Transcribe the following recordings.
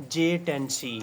J-10C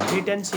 J-10C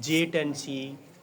J-10C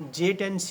J-10C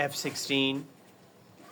F-16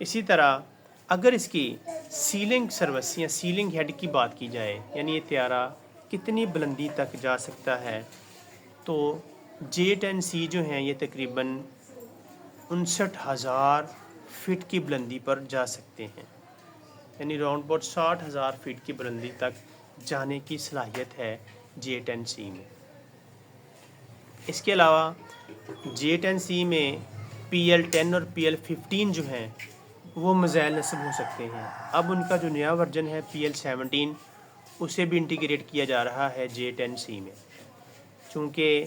اسی طرح اگر اس کی سیلنگ سروس یا سیلنگ ہیڈ کی بات کی جائے، یعنی یہ طیارہ کتنی بلندی تک جا سکتا ہے، تو J-10C جو ہیں یہ تقریباً 59,000 فٹ کی بلندی پر جا سکتے ہیں، یعنی راؤنڈ اباؤٹ 60,000 فٹ کی بلندی تک جانے کی صلاحیت ہے J-10C میں۔ اس کے علاوہ J-10C میں PL-10 اور PL-15 جو ہیں وہ میزائل نصب ہو سکتے ہیں۔ اب ان کا جو نیا ورژن ہے PL-17 اسے بھی انٹیگریٹ کیا جا رہا ہے J-10C میں، چونکہ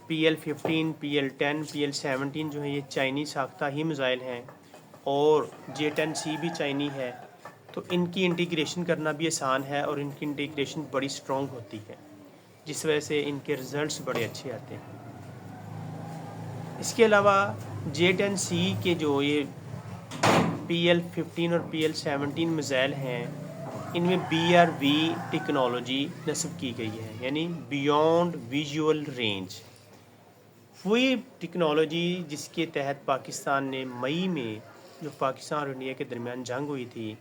PL-15 PL-10 PL-17 جو ہیں یہ چائنی ساختہ ہی میزائل ہیں اور J-10C بھی چائنی ہے، تو ان کی انٹیگریشن کرنا بھی آسان ہے اور ان کی انٹیگریشن بڑی سٹرونگ ہوتی ہے، جس وجہ سے ان کے رزلٹس بڑے اچھے آتے ہیں۔ اس کے علاوہ J-10C کے جو یہ PL-15 اور PL-17 میزائل ہیں ان میں BRV ٹیکنالوجی نصب کی گئی ہے، یعنی بیونڈ ویژول رینج۔ وہی ٹیکنالوجی جس کے تحت پاکستان نے مئی میں جو پاکستان اور انڈیا کے درمیان جنگ ہوئی تھی،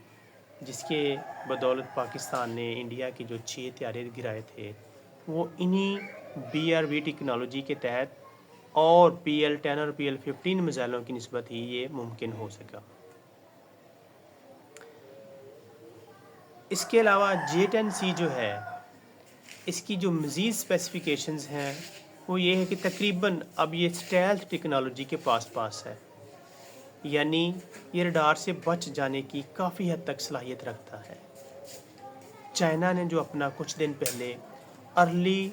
جس کے بدولت پاکستان نے انڈیا کے جو 6 طیارے گرائے تھے، وہ انہی BRV ٹیکنالوجی کے تحت اور PL-10 اور PL-15 میزائلوں کی نسبت ہی یہ ممکن ہو سکا۔ اس کے علاوہ J-10C جو ہے اس کی جو مزید اسپیسیفیکیشنز ہیں وہ یہ ہے کہ تقریباً اب یہ اسٹیلتھ ٹیکنالوجی کے پاس ہے، یعنی یہ ریڈار سے بچ جانے کی کافی حد تک صلاحیت رکھتا ہے۔ چائنا نے جو اپنا کچھ دن پہلے ارلی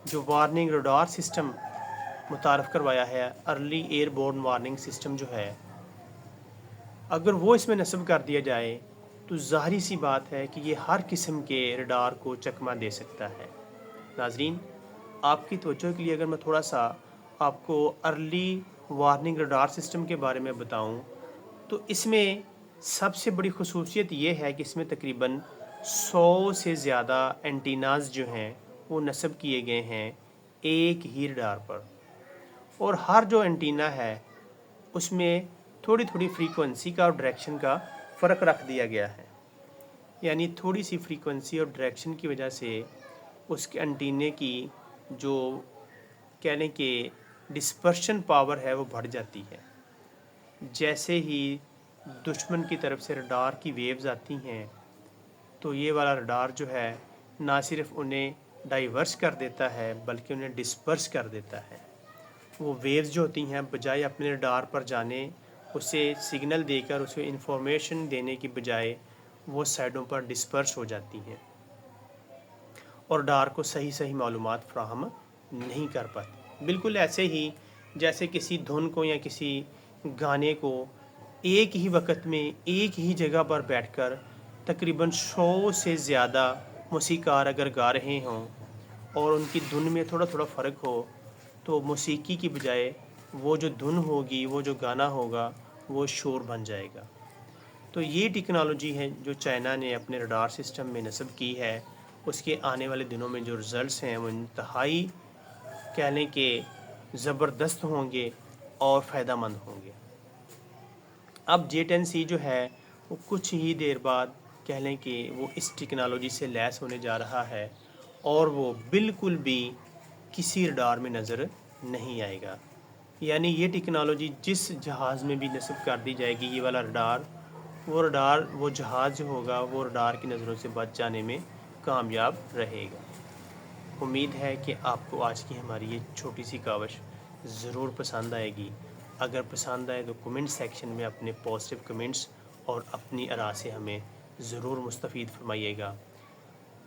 جو وارننگ ریڈار سسٹم متعارف کروایا ہے، early airborne warning system جو ہے، اگر وہ اس میں نصب کر دیا جائے تو ظاہری سی بات ہے کہ یہ ہر قسم کے ریڈار کو چکمہ دے سکتا ہے۔ ناظرین، آپ کی توجہ کے لیے اگر میں تھوڑا سا آپ کو ارلی وارننگ ریڈار سسٹم کے بارے میں بتاؤں تو اس میں سب سے بڑی خصوصیت یہ ہے کہ اس میں تقریباً 100 سے زیادہ اینٹیناز جو ہیں وہ نصب کیے گئے ہیں ایک ہی ریڈار پر، اور ہر جو اینٹینا ہے اس میں تھوڑی تھوڑی فریکوینسی کا اور ڈائریکشن کا فرق رکھ دیا گیا ہے، یعنی تھوڑی سی فریکوینسی اور ڈائریکشن کی وجہ سے اس کے انٹینے کی جو کہہ لیں کہ ڈسپرشن پاور ہے وہ بڑھ جاتی ہے۔ جیسے ہی دشمن کی طرف سے ریڈار کی ویوز آتی ہیں تو یہ والا ریڈار جو ہے نہ صرف انہیں ڈائیورس کر دیتا ہے بلکہ انہیں ڈسپرس کر دیتا ہے۔ وہ ویوز جو ہوتی ہیں بجائے اپنے ریڈار پر جانے اسے سگنل دے کر اسے انفارمیشن دینے کی بجائے وہ سائڈوں پر ڈسپرس ہو جاتی ہیں اور ریڈار کو صحیح معلومات فراہم نہیں کر پاتی۔ بالکل ایسے ہی جیسے کسی دھن کو یا کسی گانے کو ایک ہی وقت میں ایک ہی جگہ پر بیٹھ کر تقریباً 100 سے زیادہ موسیقار اگر گا رہے ہوں اور ان کی دھن میں تھوڑا تھوڑا فرق ہو تو موسیقی کی بجائے وہ جو دھن ہوگی، وہ جو گانا ہوگا، وہ شور بن جائے گا۔ تو یہ ٹیکنالوجی ہے جو چائنا نے اپنے ریڈار سسٹم میں نصب کی ہے، اس کے آنے والے دنوں میں جو رزلٹس ہیں وہ انتہائی کہہ لیں کہ زبردست ہوں گے اور فائدہ مند ہوں گے۔ اب J-10C جو ہے وہ کچھ ہی دیر بعد کہہ لیں کہ وہ اس ٹیکنالوجی سے لیس ہونے جا رہا ہے اور وہ بالکل بھی کسی ریڈار میں نظر نہیں آئے گا، یعنی یہ ٹیکنالوجی جس جہاز میں بھی نصب کر دی جائے گی یہ والا ریڈار وہ جہاز جو ہوگا وہ ریڈار کی نظروں سے بچ جانے میں کامیاب رہے گا۔ امید ہے کہ آپ کو آج کی ہماری یہ چھوٹی سی کاوش ضرور پسند آئے گی۔ اگر پسند آئے تو کمنٹ سیکشن میں اپنے پازیٹیو کمنٹس اور اپنی آراء سے ہمیں ضرور مستفید فرمائیے گا۔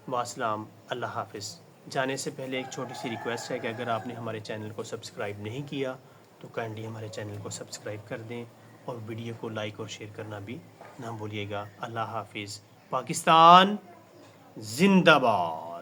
والسلام، اللہ حافظ۔ جانے سے پہلے ایک چھوٹی سی ریکویسٹ ہے کہ اگر آپ نے ہمارے چینل کو سبسکرائب نہیں کیا تو کائنڈلی ہمارے چینل کو سبسکرائب کر دیں اور ویڈیو کو لائک اور شیئر کرنا بھی نہ بھولیے گا۔ اللہ حافظ۔ پاکستان زندہ باد۔